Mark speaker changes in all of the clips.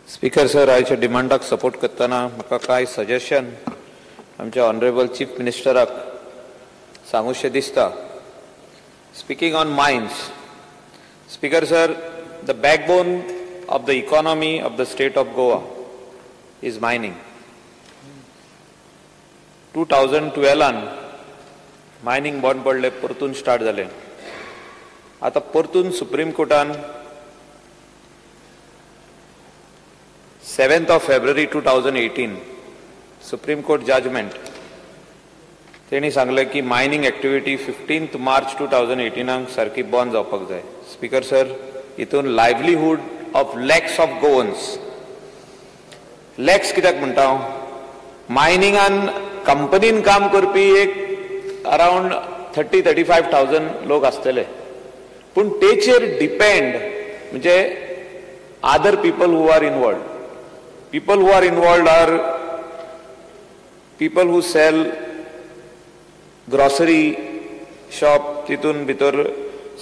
Speaker 1: Speaker sir, आयच्या डिमांडाक support करतना म्हाका कांय सजेशन आमच्या ऑनरेबल चीफ मिनिस्टराक सांगूशें दिसता. Speaking on mines, speaker sir, the backbone of the economy of the state of Goa is mining. 2012 mining बंद पडले, परतून स्टार्ट जालें. आतां परतून सुप्रीम कोर्टान 7th of February 2018 supreme court judgment तेणी सांगले की मायनिंग एक्टिविटी 15th March 2018 सारखी बंद जावपाक जाय. स्पीकर सर, हितून livelihood of lakhs of Goans, lakhs कित्याक म्हणटा हांव, मायनिंगान कंपनीन काम करपी एक अराउंड 30-35,000 लोक आसतले, पूण तेचेर डिपेंड म्हणजे other people who are involved. People who are involved are people who sell grocery shop, तितून भितर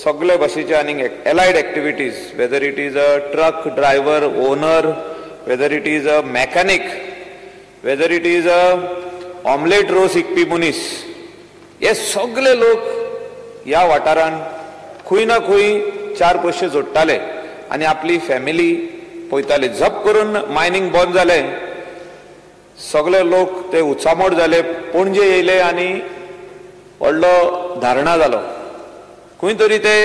Speaker 1: सगळे भाशेचे आनी allied activities, whether it is a truck driver, owner, whether it is a mechanic, whether it is a omelette roll शिकपी मनीस, हे सगळे लोक ह्या वाठारान खंय ना खंय 4 पयशे जोडटाले आनी आपली फॅमिली पळयताले. झप करून मायनिंग बंद जाले, सगळे लोक ते उत्सामोड जाले, पणजे येयले आनी व्हडलो धारणा जालो. खंय तरी ते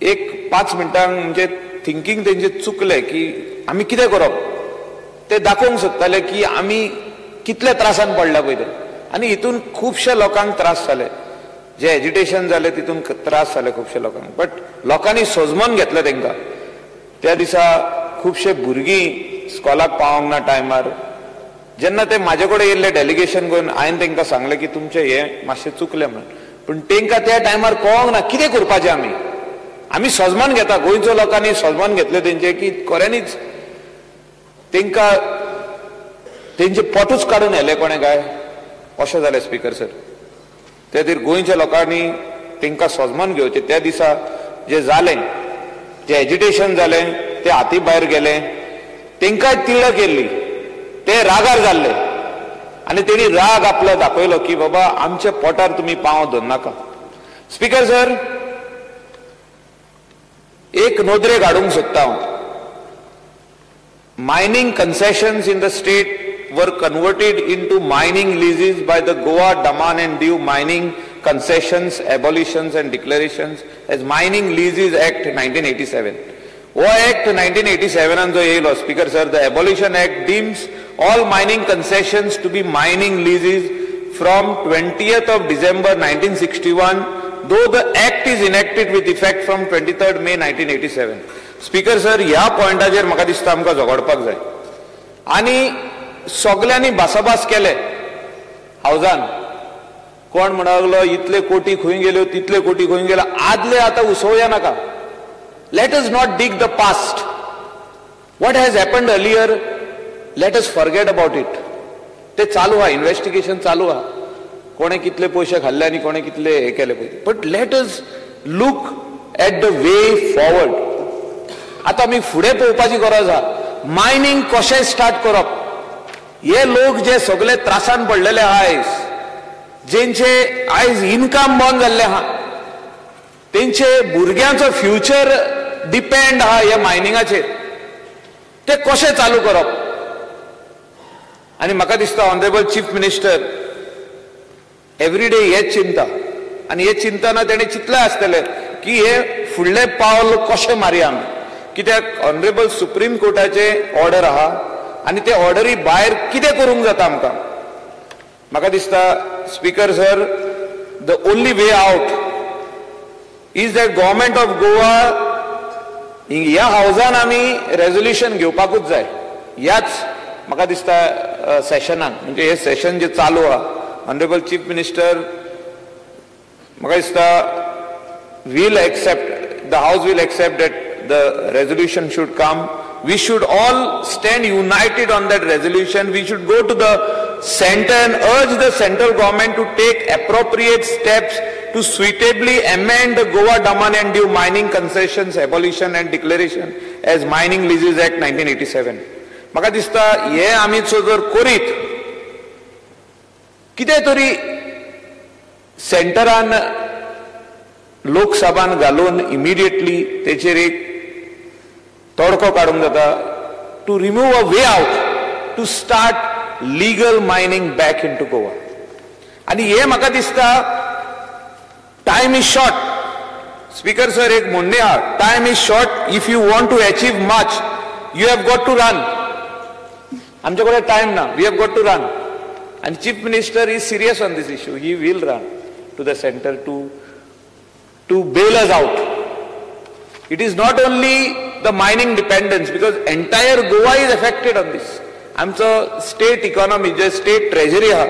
Speaker 1: एक 5 मिनटांक म्हणजे थिंकींग तेंचे चुकले की आमी कितें करप, ते दाखोवंक सोदताले की आमी कितले त्रासान पडला पळय ते. आनी हितून खुबशे लोकांक त्रास जाले, जे एजिटेशन जाले तितून त्रास जाले खुबशे लोकांक. बट लोकांनी सोजमोन घेतले तेंकां. त्या दिसा खुबशे भुरगीं स्कॉलाक पावोंक ना टायमार. जेन्ना ते म्हाजे कडेन येयल्ले डेलिगेशन करून हांवें तेंकां सांगलें की तुमचें हें मातशें चुकलें म्हणून, पूण तेंकां त्या टायमार कळोंक ना कितें करपाचें. आमी सोजमोन घेता, गोंयच्या लोकांनी सोजमोन घेतलें तेंचें की खऱ्यांनीच तेंकां तेंचे पोटूच काडून व्हेले कोणें काय, अशें जालें. स्पीकर सर, त्या खातीर गोंयच्या लोकांनी तेंकां सोजमोन घेवचें. त्या दिसा जें जालें, जे एजिटेशन जालें, ते हाती भायर गेले, तेंकांय तिडक येयल्ली, ते रागार जाल्ले आनी तेणी राग आपलो दाखयलो की बाबा आमच्या पोटार तुमी पांव दवरनाका. स्पीकर सर, एक नोदरेक हाडूंक सोदता हांव. Mining concessions in the state were converted into mining leases by the Goa, Daman and Diu Mining Concessions, Abolitions and Declarations as Mining Leases Act 1987. वो Act 1987 जो येयलो, Speaker sir, the Abolition Act deems all mining concessions to be mining leases from 20th of December 1961, though the Act is enacted with effect from 23rd May 1987. Speaker sir, ह्या पॉइंटाचेर म्हाका दिसता आमकां झगडपाक जाय. आनी सगळ्यांनी भासाभास केले हावजान. कोण म्हणूंक लागलो इतले कोटी खंय गेल्यो, तितले कोटी खंय गेला. आदले आतां उसळुया नाका. Let us not dig the past. What has happened earlier, let us forget about it. ते चालू आहा, इन्व्हेस्टिगेशन चालू आहा, कोणे कितले पयशे खाल्ले आनी कोणे कितले हे केले पळय. But let us look at the way forward. आतां आमी फुडें पळोवपाची गरज आहा. मायनिंग कशें स्टार्ट करप. हे लोक जे सगळे त्रासान पडलेले आयज, जेंचे आयज इन्कम बंद जाल्ले आहा, तेंचे भुरग्यांचो फ्युचर डिपेंड आहा ह्या मायनिंगाचेर, ते कशें चालू करप. आनी म्हाका दिसता ऑनरेबल चीफ मिनिस्टर एवरीडे हेच चिंता, आनी हे चिंतना तेणें चिंतलें आसतलें की हे फुडलें पावल कशें मारया आमी. कित्याक ऑनरेबल सुप्रीम कोर्टाचे ऑर्डर आहा आनी ते ऑर्डरी भायर कितें करूंक जाता आमकां. म्हाका दिसता speaker sir, the only way out is that government of Goa ह्या हावजान आमी रेझोल्युशन घेवपाकूच जाय. ह्याच म्हाका दिसता सेशनान, म्हणजे हे सेशन जे चालू आहा, ऑनरेबल चीफ मिनिस्टर म्हाका दिसता will accept, the house will accept that the resolution should come. We should all stand united on that resolution. We should go to the center and urge the central government to take appropriate steps to suitably amend the Goa, Daman and Diu mining concessions, abolition and declaration as Mining Leases Act 1987. म्हाका दिसता हे आमी जर करीत कितें तरी सेंटरान लोकसभान घालून immediately तेचेर एक तोडको काडूंक जाता to remove a way out to start legal mining back in to Goa. आनी हे म्हाका दिसता time is short. Speaker sir एक म्हणणे आहा time is short. If you want to achieve much you have got to run. आमचे कडेन time ना. We have got to run. And Chief Minister is serious on this issue. He will run to the center to bail us out. It is not only the mining dependence, because entire Goa is affected on this. आमचो state economy, जे state treasury हा,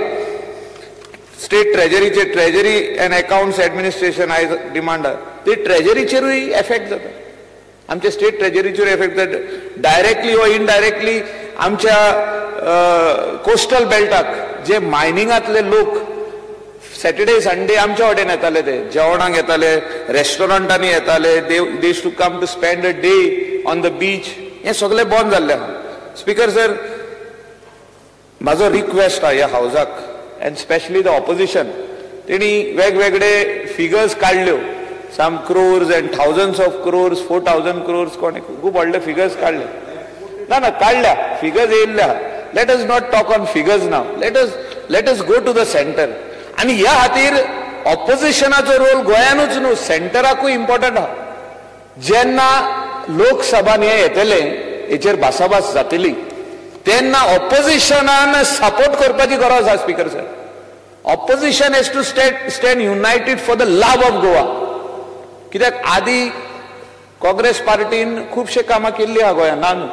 Speaker 1: state treasury चे treasury and accounts administration I demand ते treasury चेरूय affect जाता. आमच्या state treasury चेरूय affect जाता. Directly or indirectly आमच्या coastal बेल्टाक जे मायनिंगातले लोक Saturday Sunday आमच्या कडेन येताले, ते जेवणाक येताले, रेस्टॉरंटांनी येताले, they used to come to spend a day on the beach. हे सगळें बंद जाल्लें आहा. स्पीकर सर म्हाजो रिक्वेस्ट आहा ह्या हावजाक एंड स्पेशली द ऑपोजिशन, तेणी वेगवेगळे फिगर्स काडल्यो, some crores and thousands of crores, 4,000 crores, कोणी खूब व्हडले फिगर्स काडले. ना काडल्या फिगर्स येयल्ल्या. Let us not talk on figures now. Let us go to the center. आणि ह्या खातीर ऑपोजिशनाचो रोल गोंयानूच न्हू, सेंटराकूय इम्पॉर्टंट आहा. जेन्ना लोकसभान हे येतले, हेचेर भासाभास जातली, तेन्ना ऑपोजिशनान सपोर्ट करपाची गरज आहा. Speaker sir, opposition has to stand united for the love of Goa. कित्याक आदी काँग्रेस पार्टीन खुबशे कामां केल्लीं आहा गोंयांत, ना न्हू.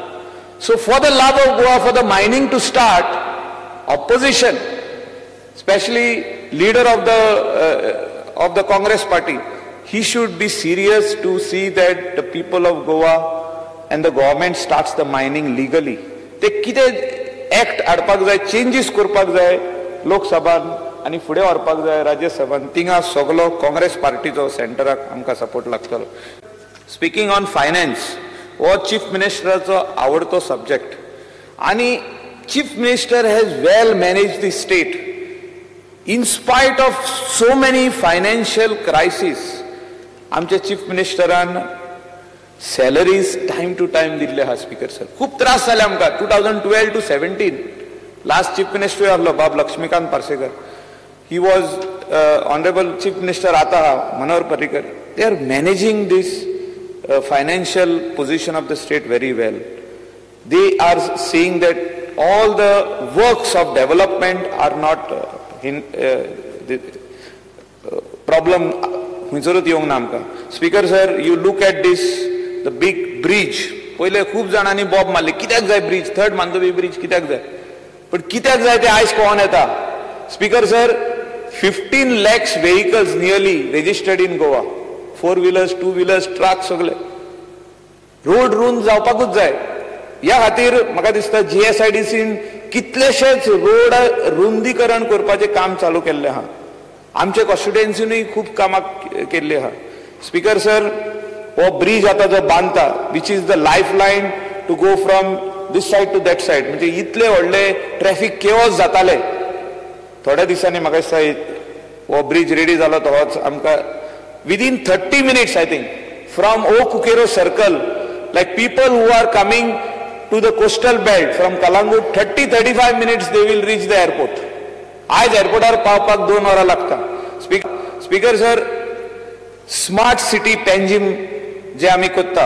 Speaker 1: So for the love of Goa, for the mining to start, opposition, especially leader of the Congress party, he should be serious to see that the people of Goa and the government starts the mining legally. ते कितें act हाडपाक जाय, changes करपाक जाय लोकसभान आनी फुडें व्हरपाक जाय राज्यसभान, थिंगा सगलो काँग्रेस पार्टीचो सेंटराक आमकां सपोर्ट लागतलो. स्पीकिंग ऑन फायनान्स, हो चीफ मिनिस्टराचो आवडतो सब्जेक्ट. आणि chief minister has well manage the state in spite of so many financial crisis. आमच्या चीफ मिनिस्टरान सॅलरीज टायम टू टायम दिल्ले आहा. स्पीकर सर खूब त्रास जाले आमकां 2012 to 17. लास्ट चीफ मिनिस्टर आहलो बाब Laxmikant Parsekar. He was honourable chief minister आता आहा Manohar Parrikar. They are managing this financial position of the state very well. They are seeing that all the works of development are not the problem. Speaker sir, you look at this, the big bridge. पहिले खूब जाणांनी Bob मारले, कित्याक जाय bridge, third Mandovi bridge कित्याक जाय, पण कित्याक जाय ते आयज कोण येता. Speaker sir 15 lakhs vehicles nearly registered in Goa. 4-wheelers, 2-wheelers, truck सगळे. रोड रुंद जावपाकूच जाय. ह्या खातीर म्हाका दिसता GSIDCन कितलेशेच रोड रुंदीकरण करपाचें काम चालू केल्लें आहा. आमचे कॉन्स्टिट्युएन्सीनूय खूब कामां केल्लीं आहा. स्पीकर सर हो ब्रिज आतां जो बांदता, which is the life line to go from this side to that side, म्हणजे इतले व्हडले ट्रॅफिक केओस जाताले. थोड्या दिसांनी म्हाका दिसता हो ब्रिज रेडी जालो तो आमकां within 30 minutes, I think, from O Kukero circle, like people who are coming to the coastal belt from Kalangut, 30-35 minutes they will reach the airport. आज एअरपोर्टार पावपाक 2 वरां लागता. Speaker sir smart city Panjim जे आमी कोत्ता,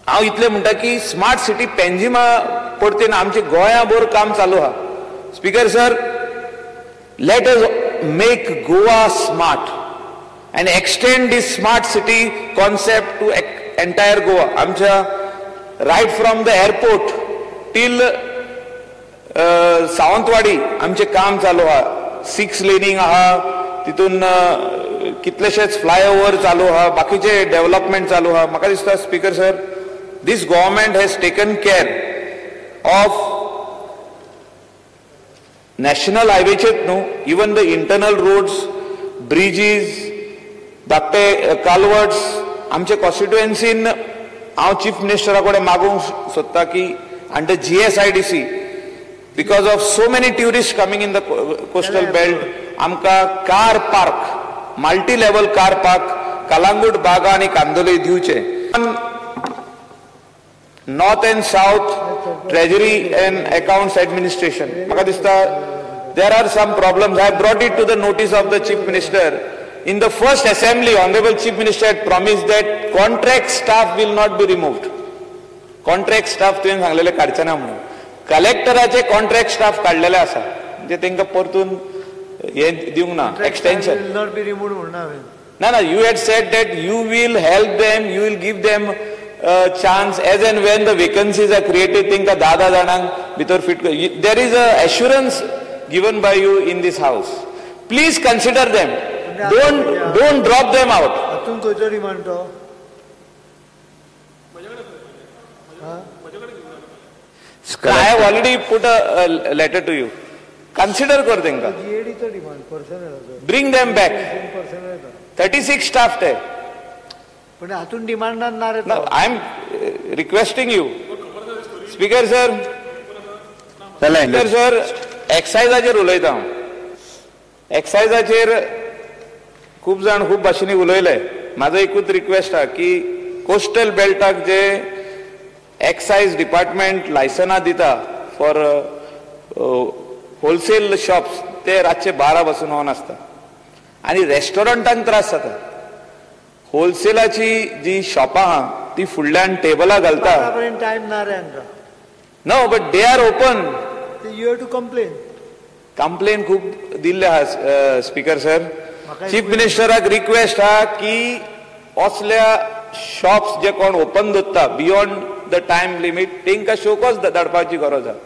Speaker 1: हांव इतलें म्हणटा की स्मार्ट सिटी पेंजीमा परतेन आमचे गोंया भर काम चालू आहा. Speaker sir, let us make Goa smart and extend this smart city concept to entire Goa. आमच्या right from the airport till Sawantwadi आमचे काम चालू आहा. 6 laning आहा, तितून कितलेशेच फ्लायओव्हर चालू आहा, बाकीचे डेव्हलपमेंट चालू आहा. म्हाका दिसता speaker sir, this government has taken care of national highways, no, even the internal roads, bridges, धाकटे कालवर्ट्स आमच्या कॉन्स्टिट्युएन्सीन हांव चीफ मिनिस्टरा कडेन मागूंक सोदता की under GSIDC because of so many tourist coming in the coastal belt आमकां car park, multi level car park Calangute, Baga आनी कांदोली दिवचे. North and south treasury and accounts administration म्हाका दिसता there are some problems. I have brought it to the notice of the chief minister. In the first assembly, honorable chief minister had promised that contract staff will not be removed. Contract staff तुवें सांगलेले काडचे ना म्हणून. कलेक्टराचे contract staff काढलेले आसा म्हणजे तांकां परतून हे दिवंक ना एक्सटेंशन. ना ना, you had said that you will help them, you will give them chance as and when the vacancies are created. तांकां 10 जाणांक भितर fit. There is a assurance given by you in this house. Please consider them. Don't drop them out. I have already put a letter to you. Consider kar denga. Bring them back. 36 staff there. No, I am requesting you. Speaker sir. Speaker sir, एक्सायजाचेर उलयता हांव. एक्सायजाचेर खूब जाण खूब भाशेनी उलयले. म्हाजो एकूच request आहा की कोस्टल बेल्टाक जे एक्सायज डिपार्टमेंट लायसनां दिता फॉर होलसेल शॉप्स ते रातचे 12 पासून ऑन आसता आनी रेस्टॉरंटांक त्रास जाता. होलसेलाची जी शॉपां आहा ती फुडल्यान टेबलां घालता. No but they are open.
Speaker 2: You have to complain.
Speaker 1: Complain खूब दिल्ले आहा स्पीकर सर. चीफ मिनिस्टराक रिक्वेस्ट आहा की असल्या शॉप्स जे कोण ओपन दवरता बियॉन्ड द टायम लिमिट तांकां शोकॉज धाडपाची गरज आहा.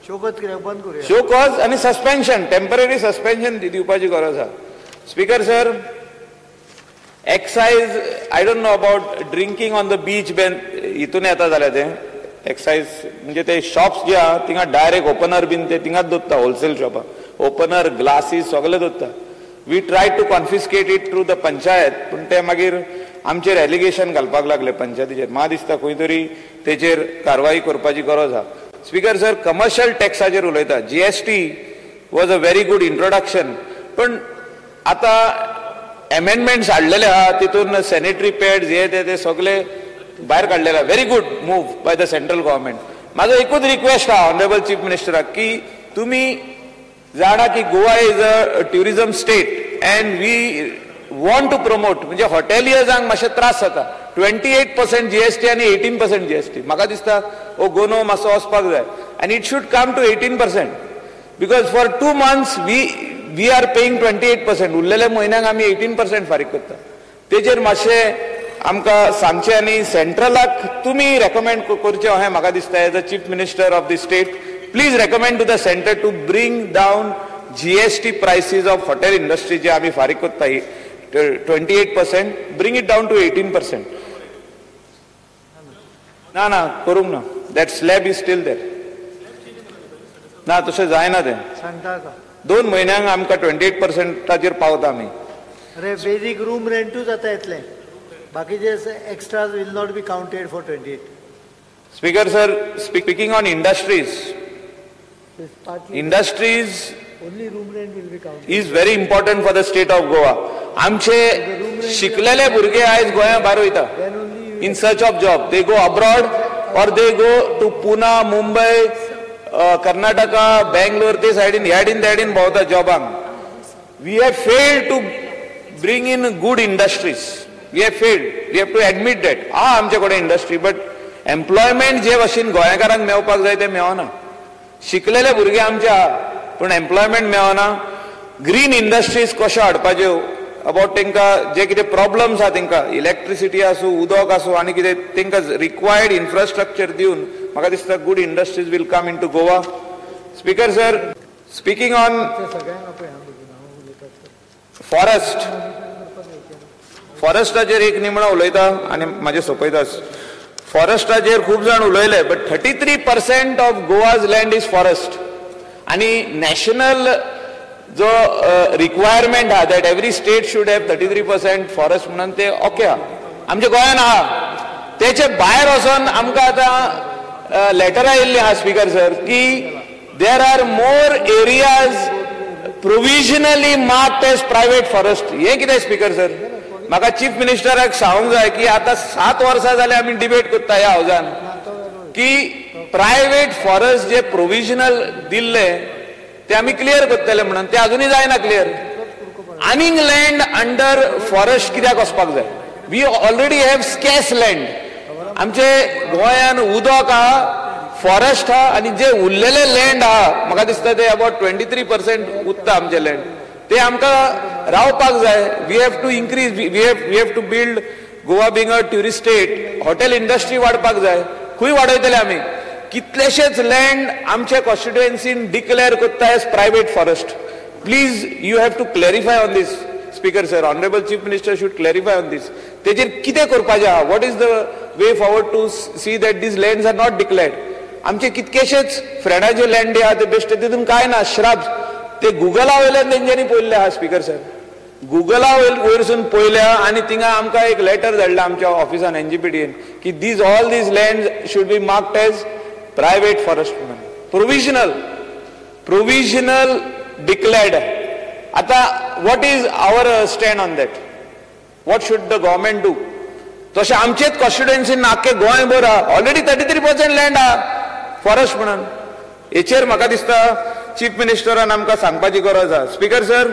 Speaker 2: शोकॉज कित्याक बंद करूया.
Speaker 1: शोकॉज आनी सस्पेन्शन, टेम्पररी सस्पेन्शन दिवपाची गरज आहा. Speaker sir, excise I don't know about drinking on the beach ban हितून येता जाल्यार तें एक्सायज म्हणजे ते शॉप्स जे आहा थिंगा डायरेक्ट ओपनर बीन ते थिंगाच दवरता. होलसेल शॉपां ओपनर ग्लासीस सगळे दवरता. We try to confiscate it through the panchayat पूण ते मागीर आमचेर एलिगेशन घालपाक लागले पंचायतीचेर. म्हाका दिसता खंय तरी तेचेर कारवाई करपाची गरज आहा. स्पीकर सर, कमर्शियल टॅक्साचेर उलयता. GST was a very good introduction पण आतां एमेंडमेंट्स हाडलेले आहा तितून सॅनिटरी पॅड्स हे ते सगळे भायर काडलेला. Very good move by the central government. म्हाजो एकूच रिक्वेस्ट आहा ऑनरेबल चीफ मिनिस्टराक की तुमी जाणा की Goa is a tourism state and we want to promote. म्हणजे हॉटेलियर्सांक मातशे त्रास जाता. 28% GST आनी 18% GST. म्हाका दिसता हो गोनो मातसो वचपाक जाय आनी it should come to 18% because for 2 months we are paying 28%. उरलेल्या म्हयन्यांक आमी 18% फारीक करता. तेचेर मातशें आमकां सांगचें आनी सेंट्रलाक तुमी रेकमेंड करचें अशें म्हाका दिसता. As a chief minister of the state, please recommend to the centre to bring down GST prices of hotel industry जे आमी फारीक करता 28%, ब्रिंग इट डावन टू 18%. ना ना करूंक ना. दॅट स्लॅब इज स्टील देर. ना तशें जायना तें. 2 म्हयन्यांक आमकां 28%चेर पावता आमी.
Speaker 2: अरे बेजीक रूम रेंटूच जाता येतलें. बाकीचे extras will not be counted for 28.
Speaker 1: Speaker sir, speaking on industries,
Speaker 2: only room rent will be counted.
Speaker 1: is very important for the state of Goa. आमचे शिकलेले भुरगे आयज गोंया भायर वयता in search of job. They go abroad or they go to Pune, Mumbai, Karnataka, Bangalore. ते सायडीन ह्याडीन भोंवता जॉबांक. We have failed to bring in good industries. We have failed. We have to admit that. आमचे कडेन industry but employment जे भाशेन गोंयकारांक मेळपाक जाय ते मेळना. शिकलेले भुरगे आमचे आहा पूण एम्प्लॉयमेंट मेळना. ग्रीन इंडस्ट्रीज कश्यो हाडपाच्यो अबाउट तांकां जे कितें प्रॉब्लम्स आहा तांकां इलेक्ट्रिसिटी आसूं उदक आसूं आनी कितें तांकां रिक्वायर्ड इन्फ्रास्ट्रक्चर दिवन म्हाका दिसता good industries will come in to Goa. Speaker sir, speaking on फॉरेस्टाचेर एक निमणो उलयता आनी म्हाजे सोंपयता. फॉरेस्टाचेर खूब जाण उलयले but 33% of Goa's land is forest आनी नॅशनल जो रिक्वायरमेंट हा that every state should have 33% forest म्हणून ते ओके हा आमच्या गोंयान आहा तेचे भायर वचून आमकां आतां लेटरां येयल्लीं आहा स्पीकर सर की there are more areas provisionally marked as private forest. हे कितें स्पीकर सर? म्हाका चीफ मिनिस्टराक सांगूंक जाय की आतां 7 वर्सां जाली आमी डिबेट करता ह्या हावजान की प्रायव्हेट फॉरेस्ट जे प्रोविजनल दिल्ले ते आमी क्लियर करतले म्हणून ते अजूनही जायना क्लियर. आनीक लँड अंडर फॉरेस्ट कित्याक वचपाक जाय? We already have scarce land. आमचे गोंयान उदक आहा, फॉरेस्ट आहा आनी जे उरलेले लँड आहा म्हाका दिसता ते अबाउट 23% उरता आमचे लँड ते आमकां रावपाक जाय. We have to increase we have to build Goa being a tourist state. Hotel industry वाडपाक जाय. खंय वाडयतले आमी? कितलेशेच लँड आमच्या कॉन्स्टिट्युएन्सीन डिक्लेअर करता as private forest. Please you have to clarify on this speaker sir. Honourable chief minister should clarify on this. तेजेर कितें करपाचें आहा? What is the way forward to see that these lands are not declared? आमचे कितकेशेच फ्रेंडाचे land आहा ते बेश्टे तितून काय ना. श्राब्स ते गुगला वयल्यान तेंच्यांनी पळयल्ले आहा स्पीकर सर. गुगला वयरसून पळयल्या आनी थिंगा आमकां एक लेटर धाडला आमच्या ऑफिसान एनजीपीडीएन की these all these land should be marked as private forest म्हणून. Provisional declared. आता what is our stand on that? What should the government do? तशें आमचेच कॉन्स्टिट्युएन्सीन आख्खे गोंयभर आहा ऑलरेडी 33% लँड आहा फॉरेस्ट म्हणून. हेचेर म्हाका दिसता चीफ मिनिस्टरान आमकां सांगपाची गरज आहा स्पीकर सर.